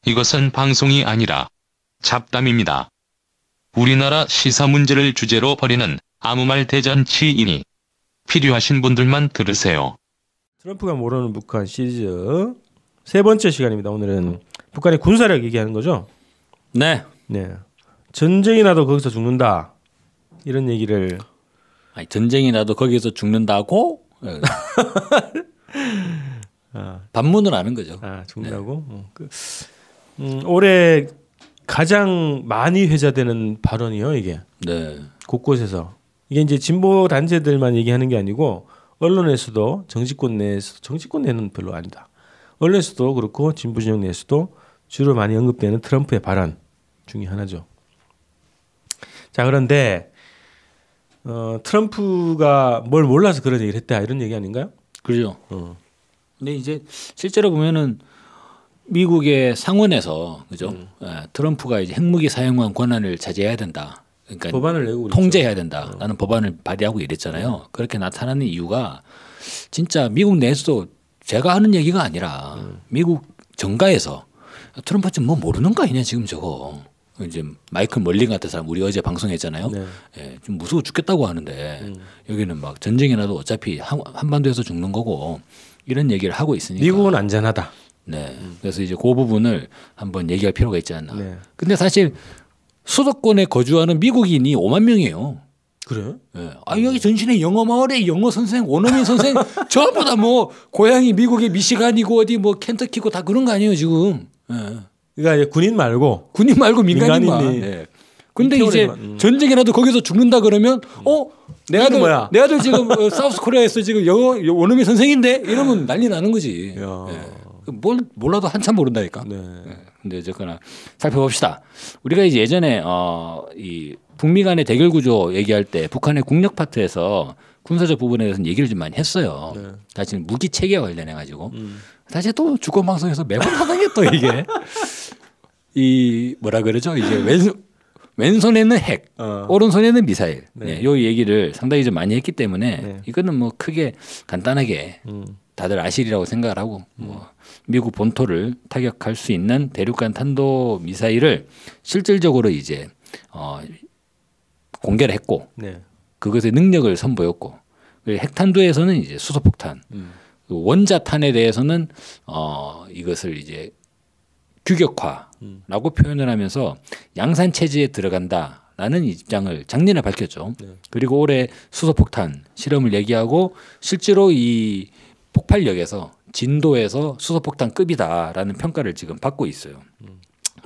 이것은 방송이 아니라 잡담입니다. 우리나라 시사 문제를 주제로 벌이는 아무 말 대잔치이니 필요하신 분들만 들으세요. 트럼프가 모르는 북한 시리즈 세 번째 시간입니다. 오늘은 북한의 군사력 얘기하는 거죠? 네. 네. 전쟁이 나도 거기서 죽는다. 이런 얘기를. 아니, 전쟁이 나도 거기서 죽는다고? 반문을 하는 거죠. 아, 죽는다고? 네. 올해 가장 많이 회자되는 발언이요, 이게. 네. 곳곳에서. 이게 이제 진보 단체들만 얘기하는 게 아니고 언론에서도 정치권 내는 별로 아니다. 언론에서도 그렇고 진보 진영 내에서도 주로 많이 언급되는 트럼프의 발언 중에 하나죠. 자, 그런데 트럼프가 뭘 몰라서 그런 얘기를 했다 이런 얘기 아닌가요? 그렇죠. 근데 이제 실제로 보면은 미국의 상원에서 그죠? 트럼프가 이제 핵무기 사용한 권한을 자제해야 된다. 그러니까 법안을 내고 통제해야 된다라는 법안을 발의하고 이랬잖아요. 그렇게 나타나는 이유가 진짜 미국 내에서도 제가 하는 얘기가 아니라 미국 정가에서 트럼프 지금 뭐 모르는 거 아니냐 지금 저거. 이제 마이클 멀링 같은 사람 우리 어제 방송했잖아요. 네. 예, 좀 무서워 죽겠다고 하는데 여기는 막 전쟁이 나도 어차피 한반도에서 죽는 거고 이런 얘기를 하고 있으니까. 미국은 안전하다. 네. 그래서 이제 그 부분을 한번 얘기할 필요가 있지 않나. 네. 근데 사실 수도권에 거주하는 미국인이 5만 명이에요. 그래요? 예. 아, 여기 전신에 영어 마을에 영어 선생, 원어민 선생 전부 다 뭐 고향이 미국의 미시간이고 어디 뭐 켄터키고 다 그런 거 아니에요 지금. 예. 그러니까 군인 말고 민간인만. 네. 근데 이제 전쟁이라도 거기서 죽는다 그러면 내 아들 지금 사우스 코리아에서 지금 영어 원어민 선생인데 이러면 난리 나는 거지. 네. 뭘 몰라도 한참 모른다니까. 네. 네. 근데 어쨌거나 살펴봅시다. 우리가 이제 예전에 이 북미 간의 대결 구조 얘기할 때 북한의 국력 파트에서 군사적 부분에 대해서는 얘기를 좀 많이 했어요. 네. 사실 무기 체계와 관련해 가지고 사실 또 주권 방송에서 매번 하는 게 또 이게 이 뭐라 그러죠? 이제 왼손에는 핵, 오른손에는 미사일. 네. 요 얘기를 상당히 좀 많이 했기 때문에 네. 이거는 뭐 크게 간단하게 다들 아시리라고 생각을 하고 뭐 미국 본토를 타격할 수 있는 대륙간 탄도 미사일을 실질적으로 이제 공개를 했고 네. 그것의 능력을 선보였고 핵탄두에서는 이제 수소폭탄, 원자탄에 대해서는 이것을 이제 규격화라고 표현을 하면서 양산 체제에 들어간다라는 입장을 작년에 밝혔죠. 네. 그리고 올해 수소폭탄 실험을 얘기하고 실제로 이 폭발력에서 진도에서 수소폭탄급이다라는 평가를 지금 받고 있어요.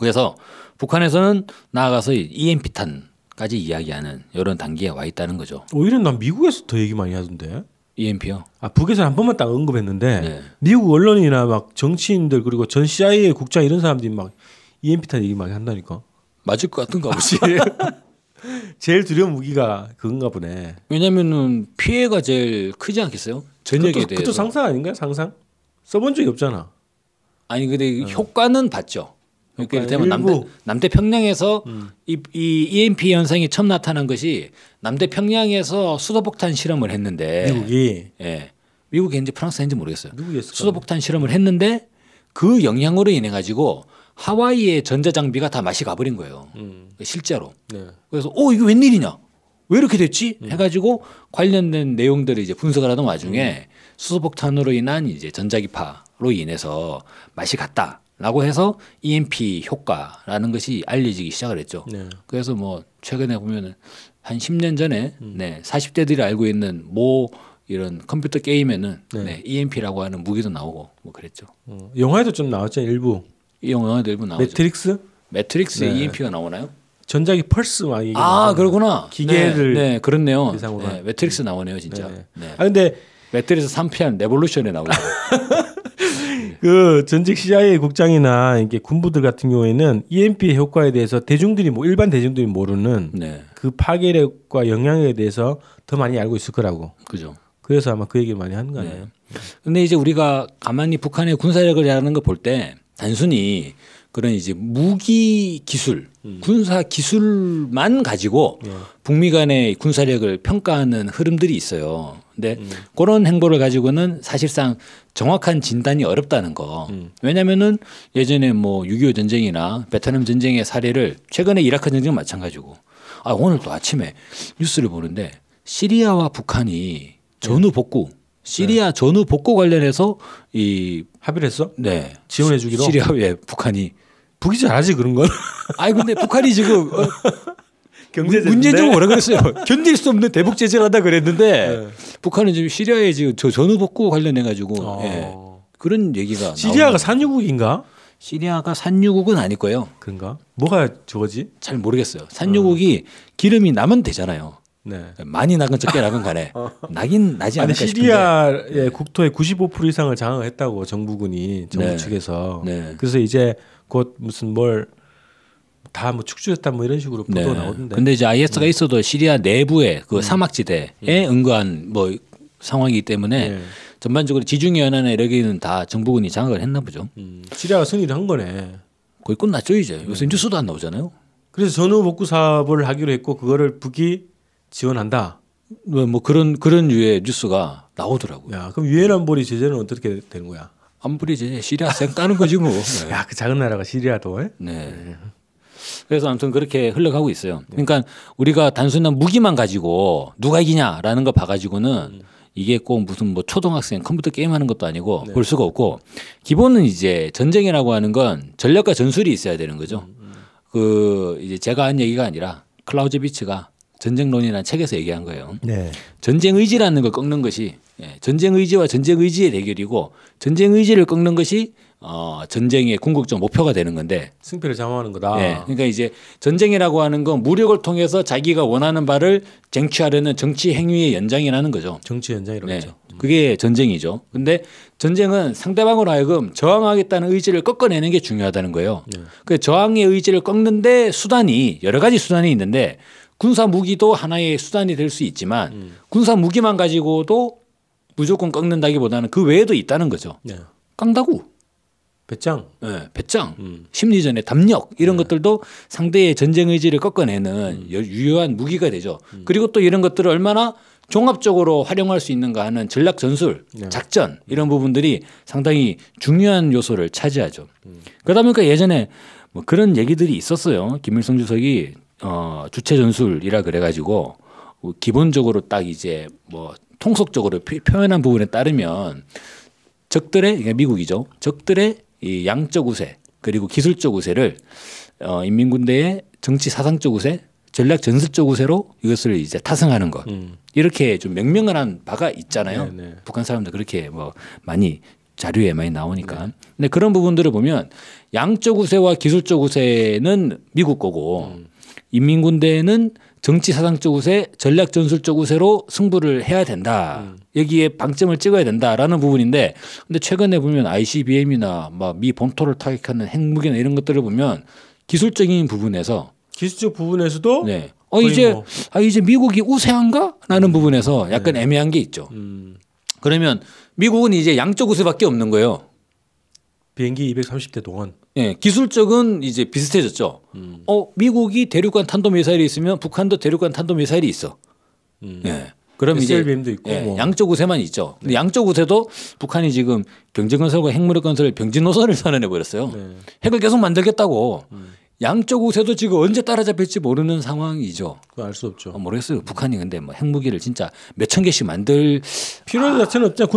그래서 북한에서는 나아가서 EMP탄까지 이야기하는 이런 단계에 와 있다는 거죠. 오히려 난 미국에서 더 얘기 많이 하던데. EMP요? 아, 북에서 한 번만 딱 언급했는데 네. 미국 언론이나 막 정치인들 그리고 전 CIA 국장 이런 사람들이 막 EMP탄 얘기 많이 한다니까. 맞을 것 같은가 보지. 제일 두려운 무기가 그건가 보네. 왜냐면은 피해가 제일 크지 않겠어요? 전역에 대해서. 그것도 상상 아닌가요? 상상? 써본 적이 없잖아. 아니 근데 효과는 봤죠. 이를테면 남태평양에서 이 EMP 현상이 처음 나타난 것이 남태평양에서 수소폭탄 실험을 했는데 미국이 미국이 했는지 프랑스 했는지 모르겠어요. 미국이었을 수소폭탄 실험을 했는데 그 영향으로 인해 가지고 하와이의 전자장비가 다 맛이 가버린 거예요. 실제로. 네. 그래서 이거 웬일이냐? 왜 이렇게 됐지? 해가지고 관련된 내용들을 이제 분석을 하던 와중에 수소폭탄으로 인한 이제 전자기파로 인해서 맛이 갔다. 라고 해서 EMP 효과라는 것이 알려지기 시작을 했죠. 네. 그래서 뭐 최근에 보면은 한 10년 전에 40대들이 알고 있는 이런 컴퓨터 게임에는 EMP라고 하는 무기도 나오고 뭐 그랬죠. 영화에도 좀 나왔죠, 일부. 이 영화도 일부 나오죠. 매트릭스에 EMP가 나오나요? 전자기 펄스 막 얘기. 그러구나. 기계를 네, 그렇네요. 매트릭스 나오네요, 진짜. 네. 아 근데 매트릭스 3편 레볼루션에 나오죠. 그 전직 CIA 국장이나 이게 군부들 같은 경우에는 EMP의 효과에 대해서 일반 대중들이 모르는 그 파괴력과 영향에 대해서 더 많이 알고 있을 거라고. 그죠. 그래서 아마 그 얘기를 많이 하는 거 아니에요. 근데 이제 우리가 가만히 북한의 군사력을 하는 거 볼 때 단순히 그런 이제 무기 기술, 군사 기술만 가지고 북미 간의 군사력을 평가하는 흐름들이 있어요. 근데 그런 행보를 가지고는 사실상 정확한 진단이 어렵다는 거. 왜냐면은 예전에 뭐 6.25 전쟁이나 베트남 전쟁의 사례를 최근에 이라크 전쟁 마찬가지고. 아, 오늘 또 아침에 뉴스를 보는데 시리아와 북한이 전후 복구, 시리아 전후 복구 관련해서 이 합의를 했어? 네. 지원해 주기로. 시리아에 북한이. 북이 잘하지 그런 건. 아니 근데 북한이 지금 경제제재인데? 문재인 뭐라 그랬어요? 견딜 수 없는 대북 제재를 한다 그랬는데 북한은 지금 시리아에 지금 저 전후 복구 관련해 가지고 예. 그런 얘기가 시리아가 산유국인가? 시리아가 산유국은 아닐 거예요. 그런가? 뭐가 저거지? 잘 모르겠어요. 산유국이 기름이 나면 되잖아요. 네. 많이 나건 적게 나건 간에 나긴 나지 않을까 싶은데. 시리아의 국토의 95% 이상을 장악했다고 정부군이 정부 네. 측에서. 네. 그래서 이제 곧 무슨 뭘 다 뭐 축소했다 뭐 이런 식으로 보도 네. 나오던데. 근데 이제 IS가 있어도 시리아 내부의 그 사막지대에 응거한 뭐 상황이기 때문에 네. 전반적으로 지중해 연안에 이러기는 다 정부군이 장악을 했나 보죠. 시리아가 승리를 한 거네. 거의 끝났죠 이제. 요새 뉴스도 안 나오잖아요. 그래서 전후 복구 사업을 하기로 했고 그거를 북이 지원한다. 뭐 그런 유의 뉴스가 나오더라고요. 야, 그럼 유엔 안보리 제재는 어떻게 되는 거야? 안보리 제재 시리아 쌩 까는 거지 뭐. 네. 야, 그 작은 나라가 시리아도. 네. 그래서 아무튼 그렇게 흘러가고 있어요. 그러니까 우리가 단순한 무기만 가지고 누가 이기냐라는 거 봐가지고는 이게 꼭 무슨 뭐 초등학생 컴퓨터 게임하는 것도 아니고 볼 수가 없고 기본은 이제 전쟁이라고 하는 건 전략과 전술이 있어야 되는 거죠. 그 이제 제가 한 얘기가 아니라 클라우제비츠가 전쟁론이라는 책에서 얘기한 거예요. 네. 전쟁 의지라는 걸 꺾는 것이 전쟁 의지와 전쟁 의지의 대결이고 전쟁 의지를 꺾는 것이 전쟁의 궁극적 목표가 되는 건데 승패를 장악하는 거다. 네, 그러니까 이제 전쟁이라고 하는 건 무력을 통해서 자기가 원하는 바를 쟁취하려는 정치 행위의 연장이라는 거죠. 정치 현장이라고 네, 했죠. 그게 전쟁이죠. 근데 전쟁은 상대방으로 하여금 저항하겠다는 의지를 꺾어내는 게 중요하다는 거예요. 그 저항의 의지를 꺾는데 수단이 여러 가지 수단이 있는데 군사 무기도 하나의 수단이 될 수 있지만 군사 무기만 가지고도 무조건 꺾는다기보다는 그 외에도 있다는 거죠. 네. 깡다구. 배짱. 네, 배짱, 심리전의 담력 이런 것들도 상대의 전쟁 의지를 꺾어내는 유효한 무기가 되죠. 그리고 또 이런 것들을 얼마나 종합적으로 활용할 수 있는가 하는 전략 전술, 작전 이런 부분들이 상당히 중요한 요소를 차지하죠. 그러다 보니까 예전에 뭐 그런 얘기들이 있었어요. 김일성 주석이 주체 전술이라 그래가지고 기본적으로 딱 이제 뭐 통속적으로 표현한 부분에 따르면 적들의 그러니까 미국이죠. 적들의 이 양적 우세 그리고 기술적 우세를 인민군대의 정치 사상적 우세, 전략 전술적 우세로 이것을 이제 타승하는 것 이렇게 좀 명명한 바가 있잖아요. 네. 북한 사람들 그렇게 뭐 많이 자료에 많이 나오니까. 근데 그런 부분들을 보면 양적 우세와 기술적 우세는 미국 거고 인민군대는 정치 사상적 우세, 전략 전술적 우세로 승부를 해야 된다. 여기에 방점을 찍어야 된다라는 부분인데, 근데 최근에 보면 ICBM이나 막 미 본토를 타격하는 핵무기나 이런 것들을 보면 기술적인 부분에서 기술적 부분에서도 네. 거의 이제 미국이 우세한가라는 부분에서 약간 애매한 게 있죠. 그러면 미국은 이제 양적 우세밖에 없는 거예요. 비행기 230대 동원. 예, 기술적은 이제 비슷해졌죠. 미국이 대륙간 탄도미사일이 있으면 북한도 대륙간 탄도미사일이 있어. 예. 그럼 이제 SLBM도 있고 뭐. 양적 우세만 있죠. 근데 양적 우세도 북한이 지금 경제건설과 핵무력 건설 병진 노선을 선언해 버렸어요. 핵을 계속 만들겠다고. 양적 우세도 지금 언제 따라잡힐지 모르는 상황이죠. 그거 알 수 없죠. 모르겠어요. 북한이 근데 뭐 핵무기를 진짜 몇천 개씩 만들 필요 자체는 없잖아.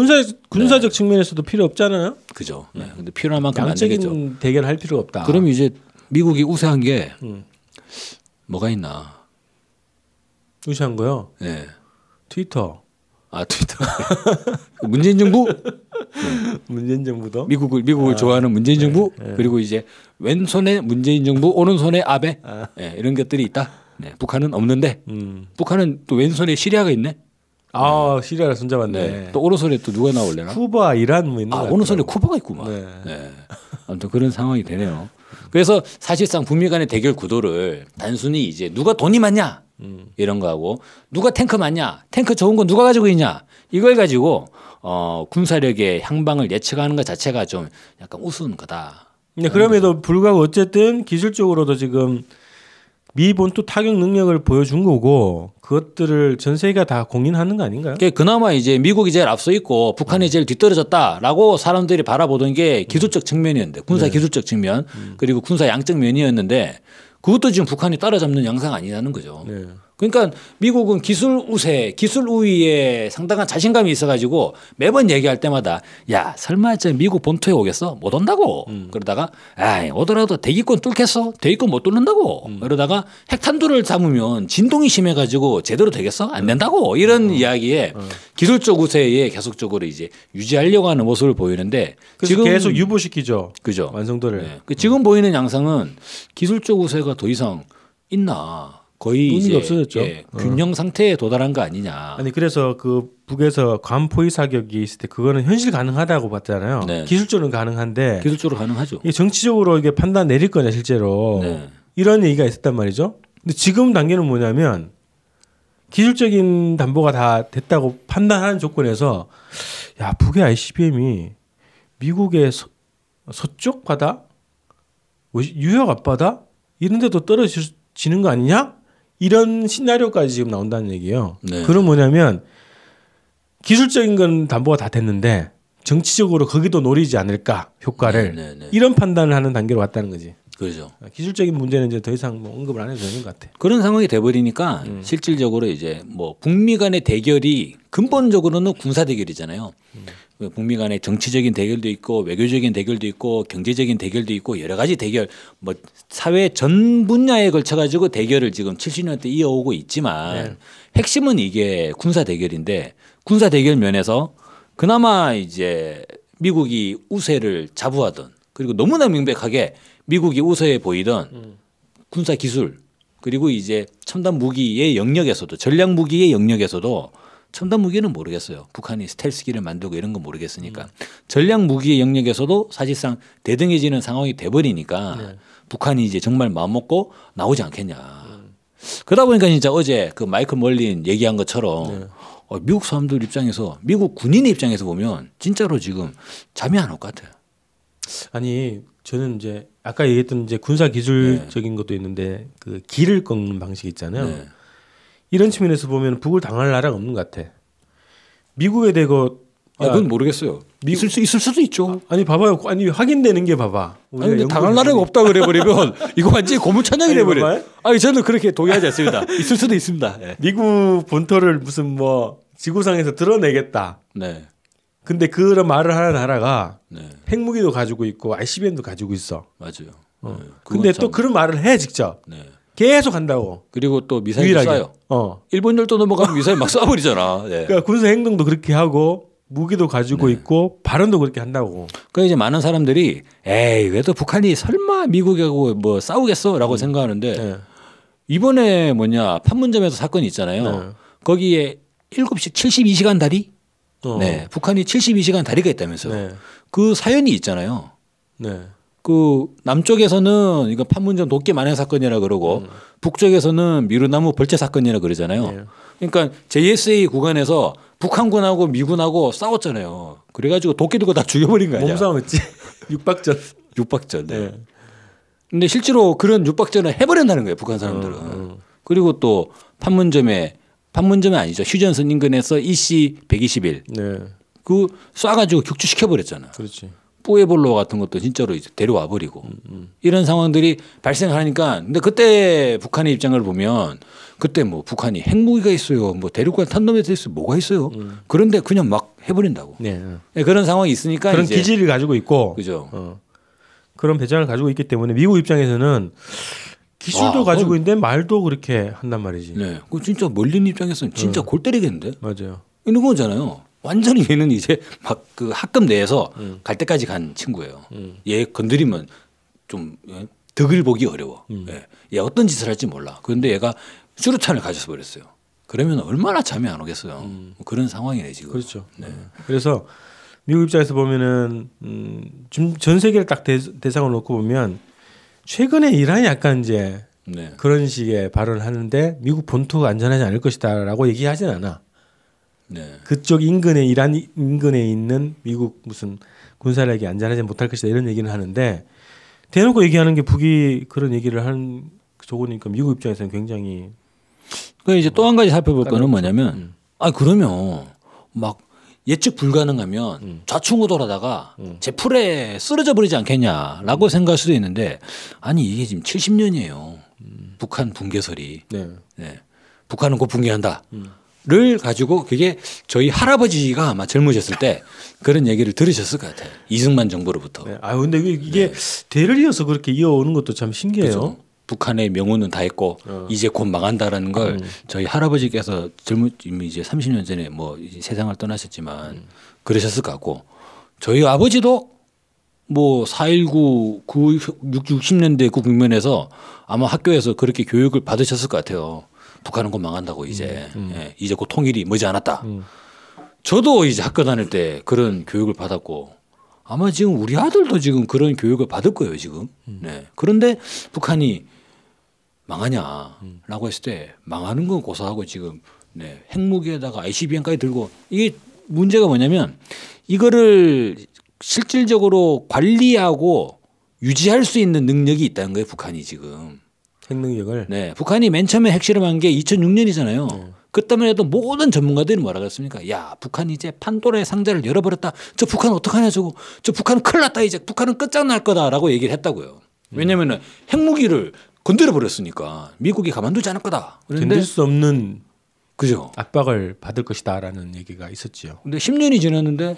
군사적 측면에서도 필요 없잖아요. 그죠. 네. 근데 필요한 만큼 만들겠죠. 양적인 대결할 필요가 없다. 그럼 이제 미국이 우세한 게 뭐가 있나? 우세한 거요. 네. 트위터. 트위터. 문재인 정부? 문재인 정부도. 미국을 좋아하는 문재인 정부 그리고 이제 왼손에 문재인 정부 오른손에 아베 네, 이런 것들이 있다. 네, 북한은 없는데 북한은 또 왼손에 시리아가 있네. 시리아를 손잡았네. 네. 또 오른손에 또 누가 나올래나? 쿠바, 이란 뭐 있는 거 오른손에 쿠바가 있구만. 네. 네. 아무튼 그런 상황이 되네요. 그래서 사실상 북미 간의 대결 구도를 단순히 이제 누가 돈이 많냐 이런 거하고 누가 탱크 많냐, 탱크 좋은 건 누가 가지고 있냐 이걸 가지고 군사력의 향방을 예측하는 것 자체가 좀 약간 우스운 거다. 근데 그럼에도 불구하고 어쨌든 기술적으로도 지금 미 본토 타격 능력을 보여준 거고 그것들을 전 세계가 다 공인하는 거 아닌가요? 그나마 이제 미국이 제일 앞서 있고 북한이 제일 뒤떨어졌다라고 사람들이 바라보던 게 기술적 측면이었는데 군사 기술적 측면 그리고 군사 양적 면이었는데 그것도 지금 북한이 따라잡는 양상 아니라는 거죠. 네. 그러니까 미국은 기술 우세, 기술 우위에 상당한 자신감이 있어가지고 매번 얘기할 때마다 야 설마 저 미국 본토에 오겠어? 못 온다고. 그러다가 아 오더라도 대기권 뚫겠어? 대기권 못 뚫는다고. 그러다가 핵탄두를 잡으면 진동이 심해가지고 제대로 되겠어? 안 된다고. 이런 이야기에 기술적 우세에 계속적으로 이제 유지하려고 하는 모습을 보이는데 지금 계속 유보시키죠. 그죠. 완성도를. 네. 지금 보이는 양상은 기술적 우세가 더 이상 있나? 거의 이제 없어졌죠. 균형 상태에 도달한 거 아니냐. 아니 그래서 그 북에서 관포위 사격이 있을 때 그거는 현실 가능하다고 봤잖아요. 네. 기술적으로 가능한데 기술적으로 가능하죠. 이게 정치적으로 이게 판단 내릴 거냐 실제로 네. 이런 얘기가 있었단 말이죠. 근데 지금 단계는 뭐냐면 기술적인 담보가 다 됐다고 판단하는 조건에서 야 북의 ICBM이 미국의 서쪽 바다, 유역 앞바다 이런 데도 떨어지는 거 아니냐? 이런 시나리오까지 지금 나온다는 얘기예요. 네. 그건 뭐냐면 기술적인 건 담보가 다 됐는데 정치적으로 거기도 노리지 않을까 효과를 네. 이런 판단을 하는 단계로 왔다는 거지. 그렇죠. 기술적인 문제는 이제 더 이상 뭐 언급을 안 해도 되는 것 같아. 그런 상황이 돼버리니까 실질적으로 이제 뭐 북미 간의 대결이 근본적으로는 군사 대결이잖아요. 북미 간의 정치적인 대결도 있고 외교적인 대결도 있고 경제적인 대결도 있고 여러 가지 대결 뭐 사회 전 분야에 걸쳐 가지고 대결을 지금 70년대 이어오고 있지만 핵심은 이게 군사 대결인데 군사 대결 면에서 그나마 이제 미국이 우세를 자부하던 그리고 너무나 명백하게 미국이 우세해 보이던 군사 기술 그리고 이제 첨단 무기의 영역에서도 전략 무기의 영역에서도 첨단 무기는 모르겠어요. 북한이 스텔스기를 만들고 이런 건 모르겠으니까 전략 무기의 영역에서도 사실상 대등해지는 상황이 돼버리니까 북한이 이제 정말 마음 먹고 나오지 않겠냐. 그러다 보니까 진짜 어제 그 마이클 멀린 얘기한 것처럼 미국 사람들 입장에서 미국 군인의 입장에서 보면 진짜로 지금 잠이 안 올 것 같아요. 아니 저는 이제 아까 얘기했던 이제 군사 기술적인 것도 있는데 그 기를 꺾는 방식 있잖아요. 이런 측면에서 보면 북을 당할 나라가 없는 것 같아. 미국에 대고 그건 모르겠어요. 있을 수도 있죠. 아니 봐봐요. 아니 확인되는 게 봐봐. 아니 근데 당할 나라가 없다 그래버리면 이거 완전히 고무찬양이 돼버려. 아니 저는 그렇게 동의하지 않습니다. 있을 수도 있습니다. 네. 미국 본토를 무슨 뭐 지구상에서 드러내겠다. 네. 근데 그런 말을 하는 나라가 핵무기도 가지고 있고 ICBM도 가지고 있어. 맞아요. 근데 또 그런 말을 해 직접. 계속 한다고. 그리고 또 미사일도 쏴요. 일본 열도 넘어가면 미사일 막 쏴버리잖아. 네. 그러니까 군사 행동도 그렇게 하고 무기도 가지고 있고 발언도 그렇게 한다고. 그러니까 이제 많은 사람들이 에이 왜또 북한이 설마 미국하고 뭐 싸우겠어라고 생각하는데 이번에 판문점에서 사건이 있잖아요. 거기에 7시 72시간 다리? 네. 북한이 72시간 다리가 있다면서요. 그 사연이 있잖아요. 그 남쪽에서는 이거 판문점 도끼 만행 사건이라 그러고 북쪽에서는 미루나무 벌채 사건이라 그러잖아요. 그러니까 JSA 구간에서 북한군하고 미군하고 싸웠잖아요. 그래가지고 도끼 들고 다 죽여버린 거 아니야. 몸싸움했지. 육박전. 육박전. 네. 근데 실제로 그런 육박전을 해버린다는 거예요. 북한 사람들은. 그리고 또 판문점이 아니죠. 휴전선 인근에서 EC 121. 그 쏴가지고 격추시켜버렸잖아. 그렇지. 뿌에볼로 같은 것도 진짜로 이제 데려와 버리고 이런 상황들이 발생하니까 근데 그때 북한의 입장을 보면 그때 뭐 북한이 핵무기가 있어요. 뭐 대륙간 탄도미터 있어요. 뭐가 있어요. 그런데 그냥 막 해버린다고. 네, 그런 상황이 있으니까 그런 이제 기질을 가지고 있고 그죠. 그런 배짱을 가지고 있기 때문에 미국 입장에서는 기술도 가지고 있는데 말도 그렇게 한단 말이지. 네, 그 진짜 멀린 입장에서는 진짜 골 때리겠는데. 맞아요. 이런 거잖아요. 완전히 얘는 이제 막 그 학급 내에서 갈 때까지 간 친구예요. 얘 건드리면 좀 덕을 보기 어려워. 얘 어떤 짓을 할지 몰라. 그런데 얘가 수류탄을 가져서 버렸어요. 그러면 얼마나 잠이 안 오겠어요. 그런 상황이네 지금. 그렇죠. 그래서 미국 입장에서 보면은 전 세계를 딱 대상으로 놓고 보면 최근에 이란이 약간 이제 그런 식의 발언을 하는데 미국 본토가 안전하지 않을 것이다라고 얘기하진 않아. 그쪽 인근에 이란 인근에 있는 미국 무슨 군사력이 안전하지 못할 것이다 이런 얘기는 하는데 대놓고 얘기하는 게 북이 그런 얘기를 하는 적으니까 미국 입장에서는 굉장히 그 이제 또 한 가지 살펴볼 거는 뭐냐면 그러면 막 예측 불가능하면 좌충우돌하다가 제 풀에 쓰러져 버리지 않겠냐라고 생각할 수도 있는데 아니 이게 지금 70년이에요. 북한 붕괴설이. 네. 북한은 곧 붕괴한다. 를 가지고 그게 저희 할아버지가 아마 젊으셨을 때 그런 얘기를 들으셨을 것 같아요. 이승만 정부로부터. 네. 아 근데 이게 대를 이어서 그렇게 이어오는 것도 참 신기해요. 그렇죠? 북한의 명운은 다 했고 이제 곧 망한다라는 걸 저희 할아버지께서 이미 이제 30년 전에 뭐 이제 세상을 떠나셨지만 그러셨을 것 같고 저희 아버지도 뭐 4.19 60년대 그 국면에서 아마 학교에서 그렇게 교육을 받으셨을 것 같아요. 북한은 곧 망한다고 이제 예, 이제 곧 통일이 머지않았다. 저도 이제 학교 다닐 때 그런 교육을 받았고 아마 지금 우리 아들도 지금 그런 교육을 받을 거예요 지금. 네. 그런데 북한이 망하냐라고 했을 때 망하는 건 고사하고 지금 네. 핵무기에다가 ICBM까지 들고 이게 문제가 뭐냐면 이거를 실질적으로 관리하고 유지할 수 있는 능력이 있다는 거예요 북한이 지금. 핵능력을. 네, 북한이 맨 처음에 핵실험한 게 2006년이잖아요. 그때만 해도 모든 전문가들이 뭐라 그랬습니까? 야, 북한이 이제 판도라의 상자를 열어버렸다. 저 북한 어떡하냐 저거. 저 북한은 큰일 났다 이제. 북한은 끝장날 거다라고 얘기를 했다고요. 왜냐하면 핵무기를 건드려 버렸으니까 미국이 가만두지 않을 거다. 견딜 수 없는 그죠? 압박을 받을 것이다라는 얘기가 있었지요. 근데 10년이 지났는데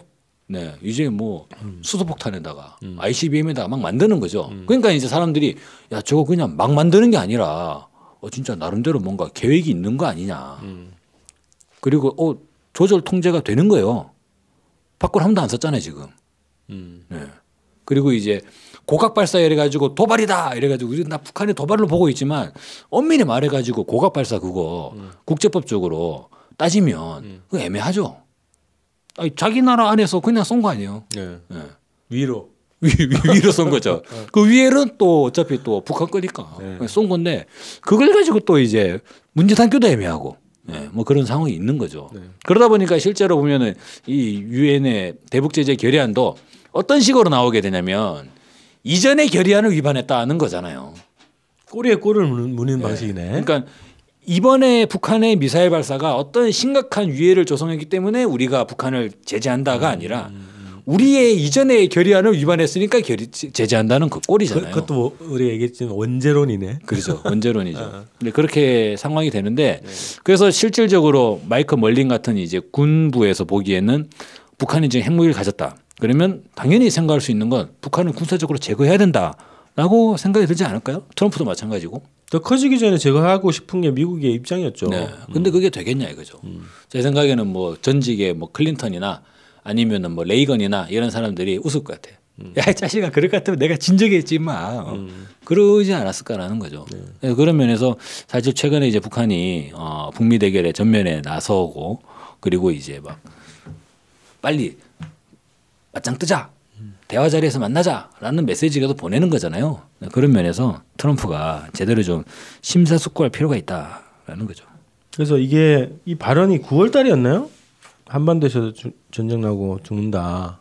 네, 이제 뭐 수소폭탄에다가 ICBM에다가 막 만드는 거죠. 그러니까 이제 사람들이 야 저거 그냥 막 만드는 게 아니라 진짜 나름대로 뭔가 계획이 있는 거 아니냐. 그리고 조절 통제가 되는 거예요. 밖으로 한 번도 안 썼잖아요 지금. 네. 그리고 이제 고각 발사 이래가지고 도발이다 이래가지고 우리 나 북한의 도발로 보고 있지만 엄밀히 말해가지고 고각 발사 그거 국제법적으로 따지면 그거 애매하죠. 아니, 자기 나라 안에서 그냥 쏜 거 아니에요. 네. 네. 위로. 위로 쏜 거죠. 그 위에는 또 어차피 또 북한 거니까 쏜 건데 그걸 가지고 또 이제 문제 삼기도 애매하고 뭐 그런 상황이 있는 거죠. 그러다 보니까 실제로 보면은 이 유엔의 대북 제재 결의안도 어떤 식으로 나오게 되냐면 이전의 결의안을 위반했다는 거잖아요. 꼬리에 꼬리를 무는 방식이네. 그러니까 이번에 북한의 미사일 발사가 어떤 심각한 위해를 조성했기 때문에 우리가 북한을 제재한다가 아니라 우리의 이전의 결의안을 위반했으니까 제재한다는 그 꼴이잖아요. 그것도 우리가 얘기했지만 원제론이네. 그렇죠. 원제론이죠. 근데 그렇게 상황이 되는데 그래서 실질적으로 마이크 멀린 같은 이제 군부에서 보기에는 북한이 지금 핵무기를 가졌다. 그러면 당연히 생각할 수 있는 건 북한을 군사적으로 제거해야 된다라고 생각이 들지 않을까요? 트럼프도 마찬가지고. 더 커지기 전에 제거하고 싶은 게 미국의 입장이었죠. 네. 근데 그게 되겠냐 이거죠. 제 생각에는 뭐 전직의 뭐 클린턴이나 아니면은 뭐 레이건이나 이런 사람들이 웃을 것 같아. 야, 이 자식아 그럴 것 같으면 내가 진적했지 마. 그러지 않았을까라는 거죠. 네. 그런 면에서 사실 최근에 이제 북한이 북미 대결의 전면에 나서고 그리고 이제 막 빨리 맞짱 뜨자. 대화 자리에서 만나자라는 메시지라도 보내는 거잖아요. 그런 면에서 트럼프가 제대로 좀 심사숙고할 필요가 있다라는 거죠. 그래서 이게 이 발언이 9월 달이었나요? 한반도에서 전쟁 나고 죽는다.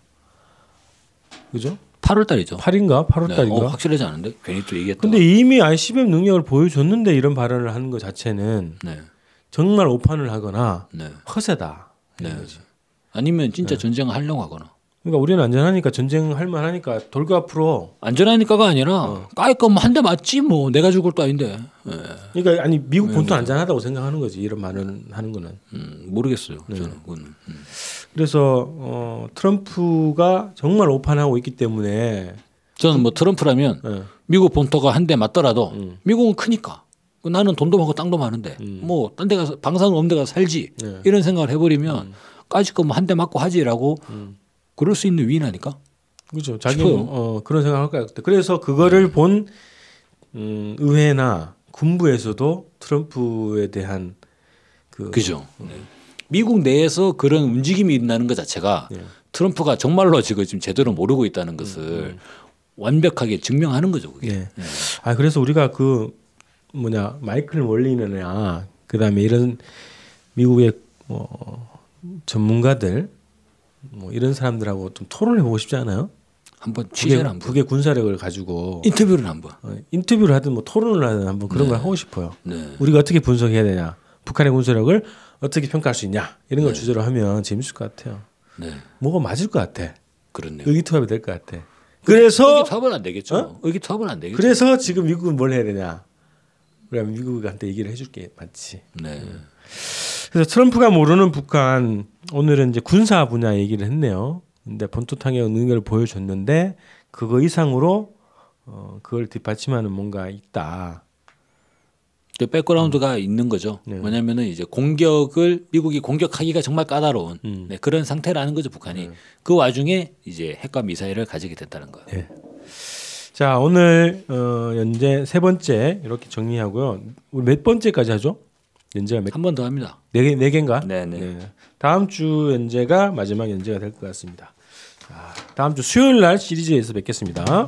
그죠? 8월 달이죠. 8인가? 8월 달인가? 네. 확실하지 않은데 괜히 또 얘기했다. 근데 이미 ICBM 능력을 보여줬는데 이런 발언을 하는 것 자체는 네. 정말 오판을 하거나 네. 허세다. 네. 아니면 진짜 전쟁을 하려고 하거나. 그러니까 우리는 안전하니까 전쟁할 만하니까 돌고 앞으로. 안전하니까가 아니라 까이까 뭐 한 대 맞지 뭐 내가 죽을 것도 아닌데. 네. 그러니까 아니 미국 본토 안전하다고 생각하는 거지 이런 말을 하는 거는. 모르겠어요. 네. 저는 그건. 그래서 트럼프가 정말 오판하고 있기 때문에 저는 뭐 트럼프라면 미국 본토가 한 대 맞더라도 미국은 크니까 나는 돈도 많고 땅도 많은데 뭐 딴 데 가서 방사능 없는 데 가서 살지 이런 생각을 해버리면 까짓 거 뭐 한 대 맞고 하지라고 그럴 수 있는 위인하니까. 그렇죠. 자기는 그런 생각을 할 것 같아. 그래서 그거를 본 의회나 군부에서도 트럼프에 대한 그죠. 미국 내에서 그런 움직임이 있다는 것 자체가 트럼프가 정말로 지금 제대로 모르고 있다는 것을 완벽하게 증명하는 거죠. 그게. 네. 아 그래서 우리가 마이클 몰리너나 그다음에 이런 미국의 전문가들 이런 사람들하고 좀 토론해 보고 싶지 않아요? 한번 취재를 한번 북의 군사력을 가지고 인터뷰를 한번 인터뷰를 하든 뭐 토론을 하든 한번 그런 걸 하고 싶어요. 네. 우리가 어떻게 분석해야 되냐, 북한의 군사력을 어떻게 평가할 수 있냐 이런 걸 주제로 하면 재밌을 것 같아요. 네. 뭐가 맞을 것 같아. 그렇네요. 의기투합이 될 것 같아. 그래서 의기투합은 안 되겠죠. 의기투합은 안 되겠죠. 그래서 지금 미국은 뭘 해야 되냐? 우리가 미국한테 얘기를 해줄 게 많지. 네. 그래서 트럼프가 모르는 북한 오늘은 이제 군사 분야 얘기를 했네요. 근데 본토 타격 능력을 보여줬는데 그거 이상으로 그걸 뒷받침하는 뭔가 있다. 백그라운드가 있는 거죠. 네. 뭐냐면은 이제 공격을 미국이 공격하기가 정말 까다로운 네, 그런 상태라는 거죠, 북한이. 그 와중에 이제 핵과 미사일을 가지게 됐다는 거예요. 네. 자, 오늘 연재 세 번째 이렇게 정리하고요. 우리 몇 번째까지 하죠? 연재가 한 번 더 합니다. 네 개인가? 네네. 네. 다음 주 연재가 마지막 연재가 될 것 같습니다. 자, 다음 주 수요일 날 시리즈에서 뵙겠습니다.